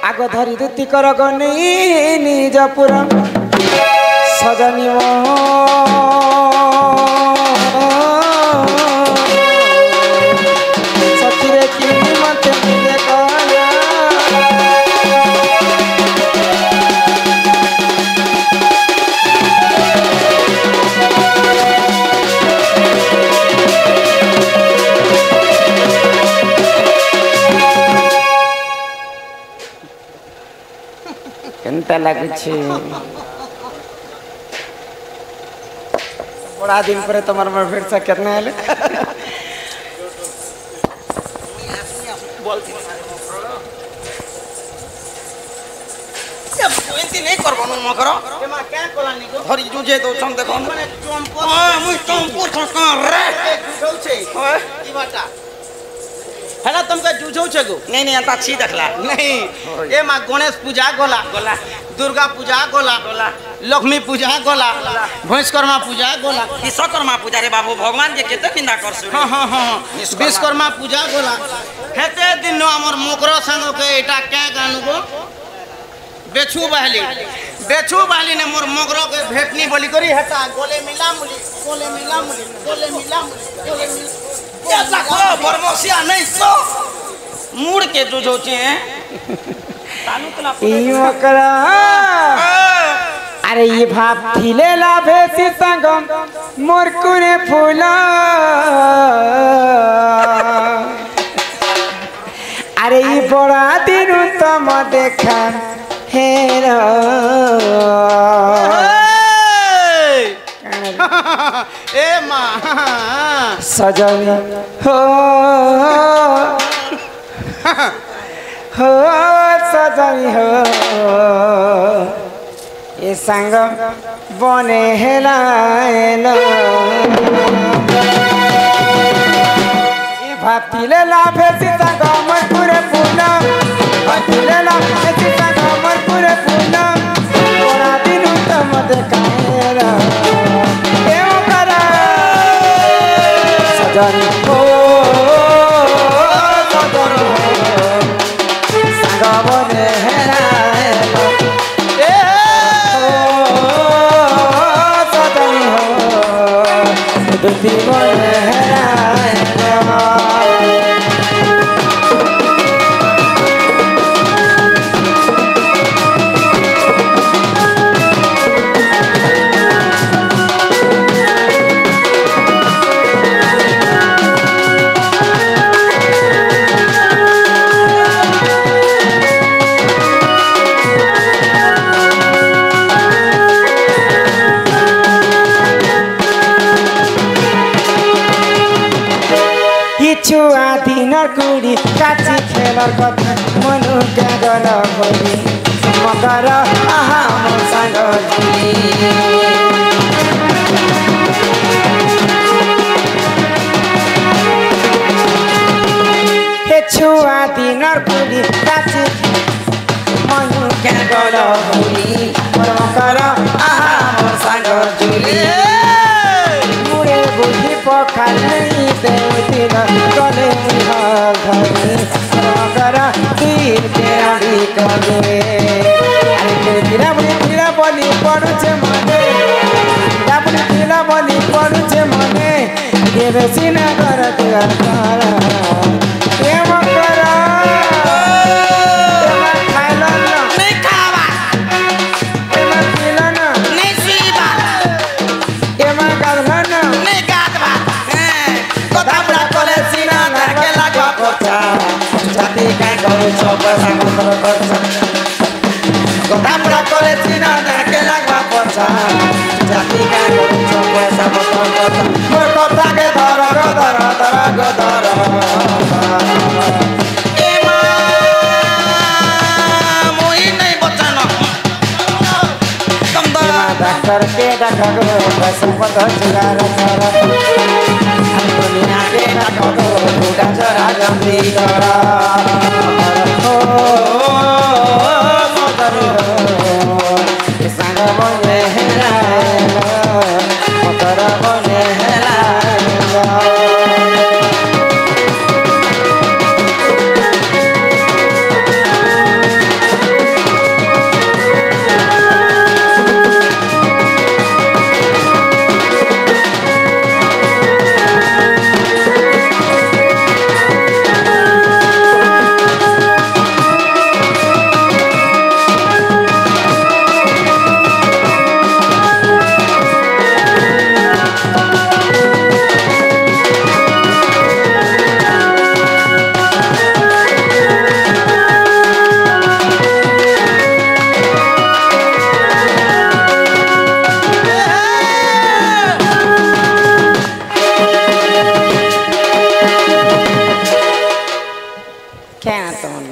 आग धरी दुती कर गनी निज पुर सजनी सखीरे की मत मुझे केनता लागुछि बड़ा दिन पर तुम्हार में भेट से कितना है बोलती कोइंती नहीं करबो न मकर एमा क्या कोलानी को धरि जुजे दो छन देखो माने चंपो मुई चंपो छका रे जुझौ छे ई बाटा हेला तुमके जुझौ छे गो नहीं अंता छी देखला नहीं एमा गणेश पूजा गोला गोला दुर्गा पूजा गोला गोला लक्ष्मी पूजा गोला भैंसकर्मा पूजा गोला विश्वकर्मा पूजा रे बाबू भगवान के केते निंदा करसु हां हां हां विश्वकर्मा पूजा गोला हेते दिन हमर मोकरो संग के एटा क्या गानु गो बेछु बहली ने मोर मोगरो के भेटनी बोली करी हटा गोले मिला मुली गोले मिला मुली गोले मिला मुली गोले मिला क्या देखो बरमसिया नहीं सो मुड़ के जुझोचे हैं तालु तला ई मकरा अरे ये भाप थिले ला भेसी संगम मोर कुने फूला अरे ये बड़ा दिन तम देखा हेरा ए माँ सजनी हो सजनी हो ये संग बने हेलाएलो ये भातीले लाभे सीता गमर पूरे फूला भातीले लाभे सीता गमर पूरे फूला बड़ा दिन तम देखाएला सजनी हो सजनी हो संग बने हेलाएलो सजनी हो दुती बने हेलाएलो छुआ दिनर कुड़ी काची खेलर कथा मनु क्या गल होली मकर आहा मोर संग जुली हे छुआ दिनर कुड़ी काची मनु क्या गल होली मकर आहा मोर संग जुली मुरे बुद्धि पखाल नहीं देवती गले घरी करा तीर के आड़ी करे अरे गिरा बोली पड़ुछे मने गिरा बोली पड़ुछे मने देवे सिना कर तेरा तारा एम करा एम खाइला नहीं खावा एम पीला नहीं सीबा एम गाधला नहीं गाधवा कथा बड़ा करे सिना के लागवा पछा जाति का करू सब सामर करछा कथा बड़ा करे सिना के लागवा पछा जाति का करू सब सामर करछा मोर कथा के धर ए मां मोई नहीं बचाना तुम डॉक्टर के डॉक्टर बस पद जुगार कर दुनिया के डॉक्टर बूढ़ा जरा जल्दी कर ओ मदर संग बने हेलाएलो मदर बने हेलाएलो क्या तुम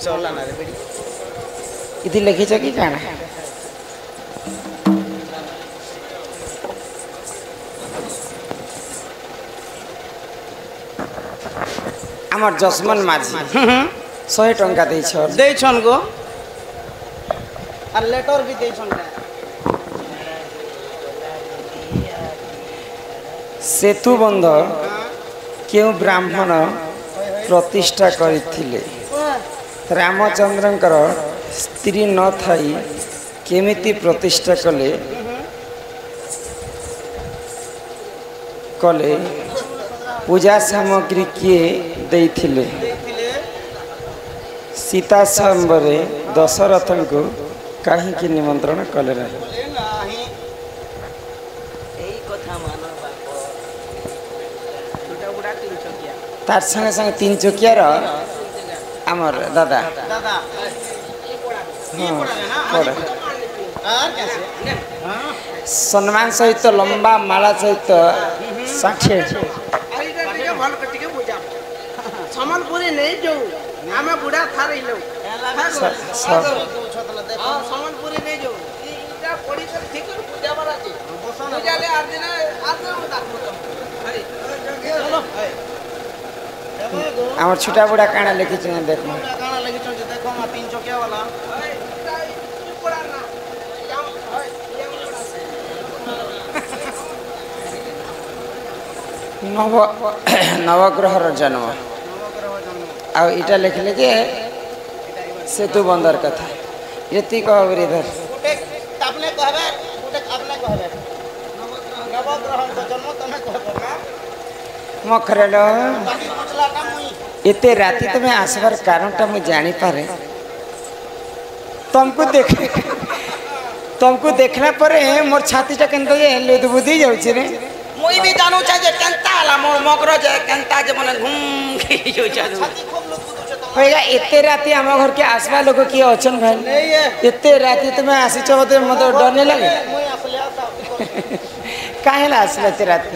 चला ना रे बेटी इति लिखिछ कि काना আমার জসমন মাঝি 100 টঙ্কা দেইছ দেইছন গো আর লেটার भी দেইছন সেতু বন্ধ কেউ ব্রাহ্মণ প্রতিষ্ঠা করিଥିଲେ রামচন্দ্রଙ୍କର ସ୍ତ୍ରୀ ନ ଥାଇ କେମିତି ପ୍ରତିଷ୍ଠା କଲେ କଲେ ପୂଜା ସାମଗ୍ରୀ କିଏ ଦେଇଥିଲେ ସୀତା ସମ୍ବରରେ ଦଶରଥଙ୍କୁ କାହିଁକି ନିମନ୍ତ୍ରଣ କଲେ ନାହିଁ तार संगे संगे 3 चकियार आमर दादा दादा सम्मान सहित लंबा माला सहित 60 सम्बलपुरी नहीं जो आमे बुढ़ा था रही लो सम्बलपुरी नहीं जो इटा पड़ी तो ठीक है पूजा वाला जी पूजा ले आज दिन बता चलो आमर छोटा बुढ़ा काना लिखी छ देखो काना लिखी छ देखो 3 चकिया वाला नव नवग्रहर जन्म आ इटा लिखले जे सेतु बंदर कथा यति कह इधर आपने कहबे आपने कहबे नवग्रह जन्म तने कहबे ना मखरेलो इते राति तुम्हें आसबार कारणटा मुझे जानी पारे तुमको देखला पर मोर छातीटा केनतो ये लुद बुद्धि जाउछि रे मुई भी जानू छ जे केनता हला मोर मगर जे केनता जे मने घूम के जो छ छाती खूब लुद बुद्धि छ होएगा इते राति हम घर के आसबा लोग की अचन भाई इते राति तुम्हें आसी छ मते डर नहीं लगे मुई आसले आता काहेला आसले इते राति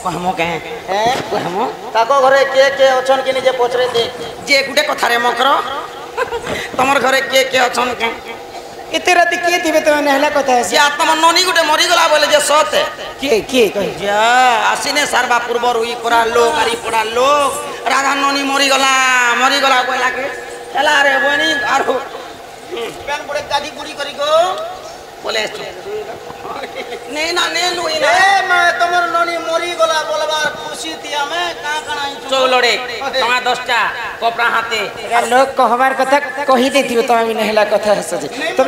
कहमो कहे हैं कहमो ताको घरे के अछन कि जे पचरे दे जे गुटे कथा रे मकर तमर घरे के अछन के इते राति के थिबे तो नहला कथा है जे आत्मा ननी गुटे मरि गला बोले जे सते के कहि जा आसीने सारबा पूर्व रुई करा लोग आरी पड़ा लोग राधा ननी मरि गला बोला के चला रे बनी आरो पेन बड़े दादी गुड़ी करी गो बोले नहीं ना नहीं लुई ना ए मैं तमर ननी मरी गला बोलबा खुशी थिया मैं का काना चौलड़े तमा 10टा कपड़ा हाथे लोग कहबार कथा कहि देथिबे तो हम नहला कथा है सजे तो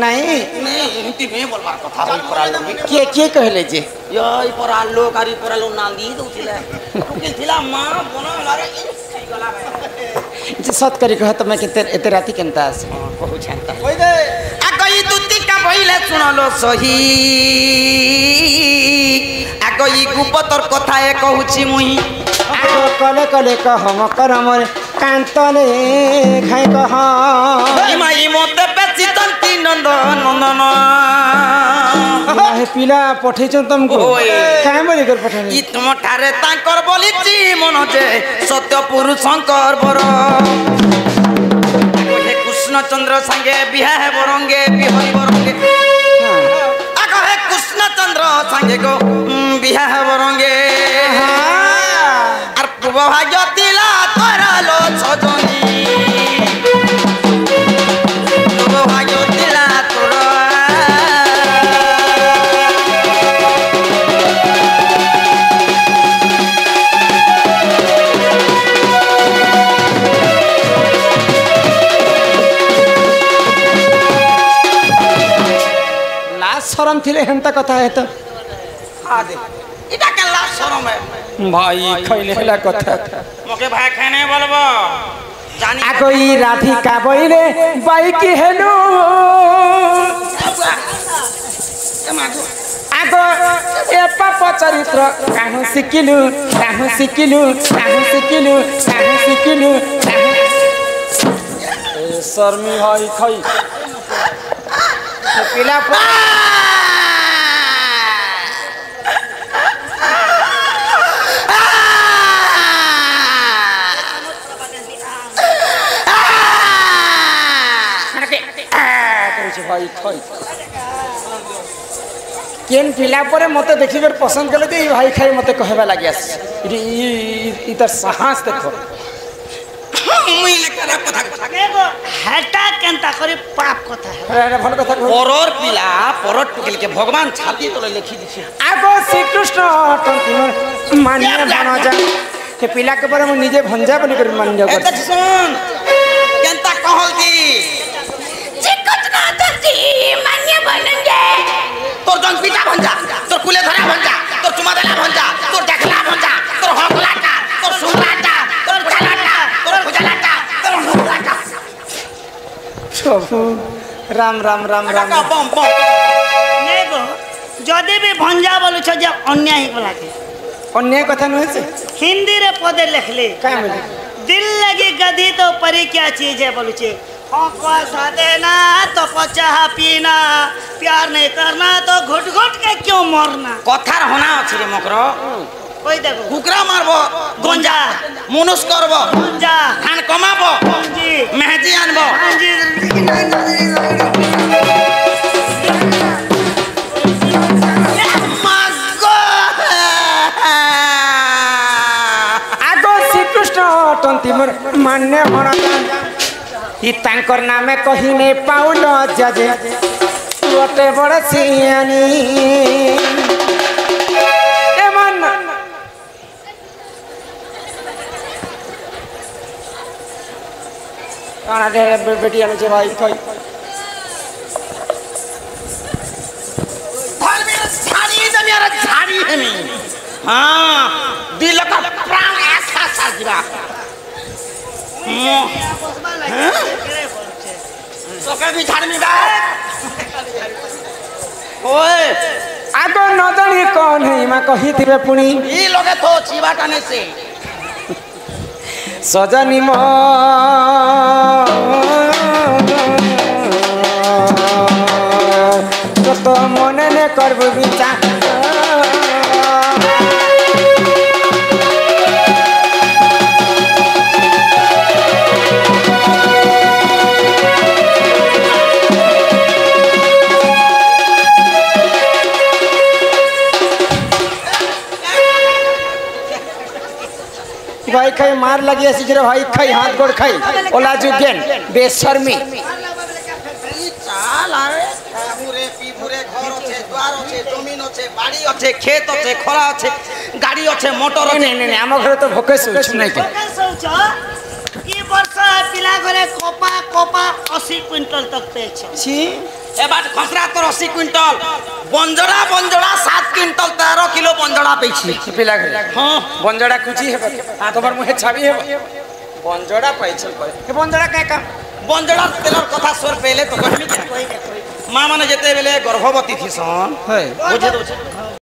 नहीं हिंदी में बोलबार कथा होई परा लोग के कहले जे यई परा लोग आरी परा लोग नांदी दउथिला टुकिल थिला मां बना लारे गला जे सत करी कह त मैं केते एते राति केनता आसे कहू छनता होई दे आ गई दुती का भइले सुनलो सही आ गई गुपतर कथा ए कहूची मुई आगो कले कले कह मकर मोर कांतले खाई कह माई मते बेसी तंती नंद नंदन हे पिला पठै छ तुमको काहे बोली कर पठानी ई तुम ठारे तांकर बोलिची मन जे सत्य पुरुषंकर बर हे कृष्ण चंद्र संगे बिहा हे बरंगे बिहरी बरंगे आगो हे कृष्ण चंद्र संगे गो बिहा हे बरंगे आर पूर्व भाग्य तिला तोरा लो सजनी पूर्व भाग्य तिला तोरा शरम थिले हेंता कथा है तो आ दे इटा के ला शरम है भाई खइले हला कथा मके भाई खाने बोलबो जानी आगो ई राधिका बइले बाई की हेलो आगो ए पाप चरित्र काहु सिकिलु ए शर्मी हई खई पिला আছে ভাই খাই কেন পিলা পরে মতে দেখিবার পছন্দ কলে যে ভাই খাই মতে কহবা লাগি আস ইতার সাহস দেখো মুই লেখার কথা দেখো হেটা কেনতা করে পাপ কথা ভালো কথা কহ পরর পিলা পরর টুকেলকে ভগবান ছাতি তলে লিখি দিছে আগো শ্রীকৃষ্ণ তোমার মানিয়ে বানো যা কে পিলা के पर নিজে ভঞ্জা বলি করে মান যাও এটা শুন কেনতা কহল দি চিকট না তজি মানিয়ে বানো যা তোর জন পিতা ভঞ্জা তোর কুলে ধরা ভঞ্জা তোর চুমা দেলা ভঞ্জা তোর দেখলা ভঞ্জা তোর হকলাটা তোর সুলাটা তোর চালাটা তোর খুজালাটা তোর হুলাটা প্রভু রাম রাম রাম রাম বম বম নেগো যদি भी भंजा बोलुछ जे अन्याय बोलाके अन्याय কথা নহেছে हिंदी रे पदे लिखले काय बोले दिल लगी गधी तो परी क्या चीज है बोलुछे हाँ देना तो चाह पीना प्यार नहीं करना तो घुट घुट के क्यों मरना কথার হনা আছে রে মকর कोई देखो কুকরা মারব गंजा মনুষ করব गंजा খান কমাবো जी মেহেদি আনব हाँ जी মাগো আগো শ্রীকৃষ্ণ অটন্তি মোর মান্য ভণদান ই তাঙ্কর নামে কহিনে পাউল যাজে অটে বড় সিয়ানি এমন কানা দে বেটি আলো যে ভাই কই ধর্মের ছাড়ি দেমি আর ছাড়ি হেমি হ্যাঁ দিল কা প্রাণ আশা সাজিবা তোকে বি ছাড়মি বা ওই আগো ন জানি কোন হেমা কহিতিবে পুনি ই লগে তো চিবাটা নেছে সজনি ম কত মনে নে করব বিচার भाई खाई मार लगी ऐसी जरा भाई खाई हाथ गोड़ खाई ओला जुगेन बेशर्मी চাল আরে ঘুরে পিভুরে ঘর আছে দ্বার আছে জমিন আছে বাড়ি আছে ক্ষেত আছে খরা আছে গাড়ি আছে মোটর আছে नहीं नहीं हम घर तो भोके सोच नहीं के ई वर्ष पिला घरे कोपा कोपा 80 क्विंटल तक पेछ छी এবার খসরা তোর 80 কুইন্টাল বঞ্জড়া বঞ্জড়া 7 কুইন্টাল 13 কিলো বঞ্জড়া পেয়েছি पिला घर हां बंजड़ा कुची है आ तोर मुहे छाबी है बंजड़ा पाइछल करे ए बंजड़ा का काम বঞ্জড়ার তেলর কথা সোর পেলে তো কইমি মা মানে যেতে বেলে গর্ভবতী থিসন है বুঝে দউছে